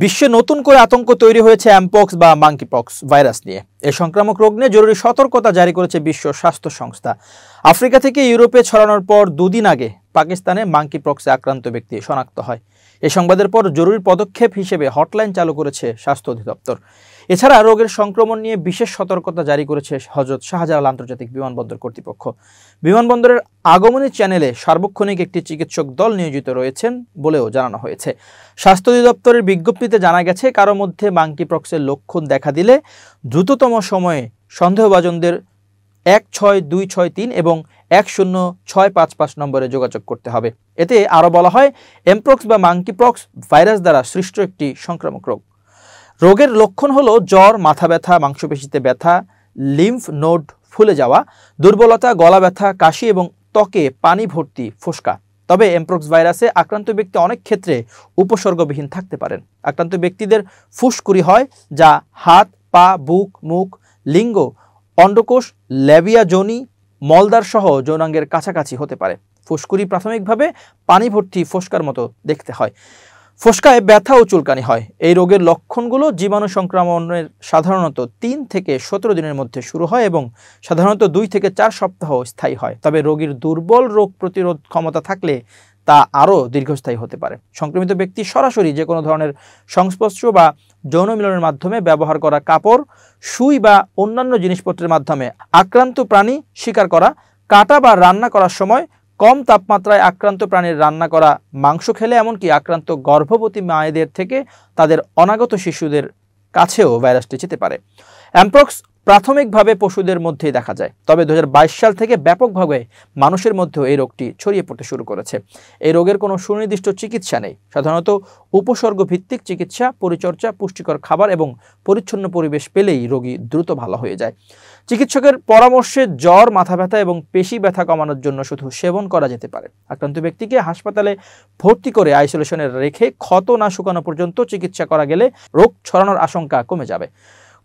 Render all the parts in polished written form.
বিশ্বে নতুন করে আতঙ্ক তৈরি হয়েছে অ্যামপক্স বা মাঙ্কিপক্স ভাইরাস নিয়ে। এই সংক্রামক রোগ নিয়ে জরুরি সতর্কতা জারি করেছে বিশ্ব স্বাস্থ্য সংস্থা। আফ্রিকা থেকে ইউরোপে ছড়ানোর পর দুদিন আগে পাকিস্তানে মাঙ্কিপক্সে আক্রান্ত ব্যক্তি শনাক্ত হয়। এই সংবাদের পর জরুরি পদক্ষেপ হিসেবে হটলাইন চালু করেছে স্বাস্থ্য অধিদপ্তর। এছাড়া রোগের সংক্রমণ নিয়ে বিশেষ সতর্কতা জারি করেছে হযরত শাহজালাল আন্তর্জাতিক বিমানবন্দর কর্তৃপক্ষ। বিমানবন্দরের আগমনী চ্যানেলে সার্বক্ষণিক একটি চিকিৎসক দল নিয়োজিত রয়েছেন বলেও জানানো হয়েছে। স্বাস্থ্য অধিদপ্তরের বিজ্ঞপ্তিতে জানা গেছে, কারো মধ্যে মাঙ্কিপক্সের লক্ষণ দেখা দিলে দ্রুততম সময়ে সন্দেহভাজনদের 16263 এবং 10655 নম্বরে যোগাযোগ করতে হবে। এতে আরও বলা হয়, এমপক্স বা মাঙ্কিপক্স ভাইরাস দ্বারা সৃষ্ট একটি সংক্রামক রোগ। রোগের লক্ষণ হলো জ্বর, মাথা ব্যথা, মাংসপেশিতে ব্যথা, লিম্ফ নোড ফুলে যাওয়া, দুর্বলতা, গলা ব্যথা, কাশি এবং ত্বকে পানি ভর্তি ফোস্কা। তবে এমপক্স ভাইরাসে আক্রান্ত ব্যক্তি অনেক ক্ষেত্রে উপসর্গবিহীন থাকতে পারেন। আক্রান্ত ব্যক্তিদের ফুসকুড়ি হয়, যা হাত, পা, বুক, মুখ, লিঙ্গ, অন্ডকোষ, ল্যাবিয়া, যোনি, মলদ্বার সহ যৌনাঙ্গের কাছাকাছি হতে পারে। ফুসকুড়ি প্রাথমিকভাবে পানি ভর্তি ফোস্কার মতো দেখতে হয়। ফোস্কায় ব্যথা ও চুলকানি হয়। এই রোগের লক্ষণগুলো জীবাণু সংক্রমণের সাধারণত 3 থেকে 17 দিনের মধ্যে শুরু হয় এবং সাধারণত 2 থেকে 4 সপ্তাহ স্থায়ী হয়। তবে রোগীর দুর্বল রোগ প্রতিরোধ ক্ষমতা থাকলে তা আরও দীর্ঘস্থায়ী হতে পারে। সংক্রমিত ব্যক্তি সরাসরি যে কোনো ধরনের সংস্পর্শ বা যৌন মিলনের মাধ্যমে, ব্যবহার করা কাপড়, সুই বা অন্যান্য জিনিসপত্রের মাধ্যমে আক্রান্ত প্রাণী শিকার করা, কাটা বা রান্না করার সময় কম তাপমাত্রায় আক্রান্ত প্রাণীর রান্না করা মাংস খেলে, এমনকি আক্রান্ত গর্ভবতী মায়েদের থেকে তাদের অনাগত শিশুদের কাছেও ভাইরাসটি যেতে পারে। অ্যামপক্স প্রাথমিকভাবে পশুদের মধ্যেই দেখা যায়, তবে 2022 সাল থেকে ব্যাপকভাবে মানুষের মধ্যেও এই রোগটি ছড়িয়ে পড়তে শুরু করেছে। এই রোগের কোনো সুনির্দিষ্ট চিকিৎসা নেই। সাধারণত উপসর্গ ভিত্তিক চিকিৎসা, পরিচর্যা, পুষ্টিকর খাবার এবং পরিচ্ছন্ন পরিবেশ পেলেই রোগী দ্রুত ভালো হয়ে যায়। চিকিৎসকের পরামর্শে জ্বর, মাথা ব্যথা এবং পেশি ব্যথা কমানোর জন্য শুধু সেবন করা যেতে পারে। আক্রান্ত ব্যক্তিকে হাসপাতালে ভর্তি করে আইসোলেশনে রেখে ক্ষত না শুকানো পর্যন্ত চিকিৎসা করা গেলে রোগ ছড়ানোর আশঙ্কা কমে যাবে।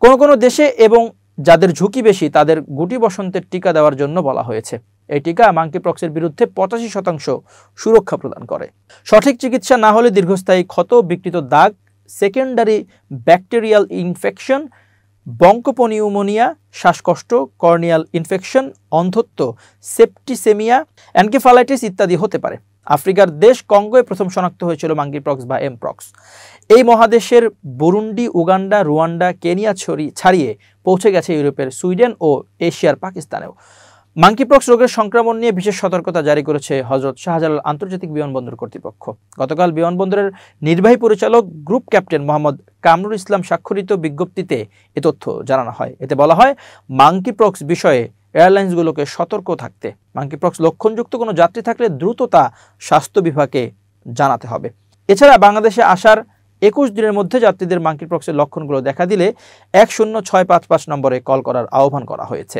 কোনো দেশে এবং যাদের ঝুঁকি বেশি তাদের গুটি বসন্তের টিকা দেওয়ার জন্য বলা হয়েছে। এই টিকা মাঙ্কিপক্সের বিরুদ্ধে 85% সুরক্ষা প্রদান করে। সঠিক চিকিৎসা না হলে দীর্ঘস্থায়ী ক্ষত, বিকৃত দাগ, সেকেন্ডারি ব্যাকটেরিয়াল ইনফেকশন, বঙ্কোপনিউমোনিয়া, শ্বাসকষ্ট, কর্নিয়াল ইনফেকশন, অন্ধত্ব, সেপ্টিসেমিয়া, এনকেফালাইটিস ইত্যাদি হতে পারে। আফ্রিকার দেশ কঙ্গোয় প্রথম শনাক্ত হয়েছিল মাঙ্কিপক্স বা এমপক্স। এই মহাদেশের বুরুন্ডি, উগান্ডা, রুয়ান্ডা, কেনিয়া ছাড়িয়ে পৌঁছে গেছে ইউরোপের সুইডেন ও এশিয়ার পাকিস্তানেও। মাঙ্কিপক্স রোগের সংক্রমণ নিয়ে বিশেষ সতর্কতা জারি করেছে হযরত শাহজালাল আন্তর্জাতিক বিমানবন্দর কর্তৃপক্ষ। গতকাল বিমানবন্দরের নির্বাহী পরিচালক গ্রুপ ক্যাপ্টেন মোহাম্মদ কামরুল ইসলাম স্বাক্ষরিত বিজ্ঞপ্তিতে এ তথ্য জানানো হয়। এতে বলা হয়, মাঙ্কিপক্স বিষয়ে এয়ারলাইন্সগুলোকে সতর্ক থাকতে, মাঙ্কিপক্স লক্ষণযুক্ত কোনো যাত্রী থাকলে দ্রুত তা স্বাস্থ্য বিভাগে জানাতে হবে। এছাড়া বাংলাদেশে আসার 21 দিনের মধ্যে যাত্রীদের মাঙ্কিপক্সের লক্ষণগুলো দেখা দিলে 10655 নম্বরে কল করার আহ্বান করা হয়েছে।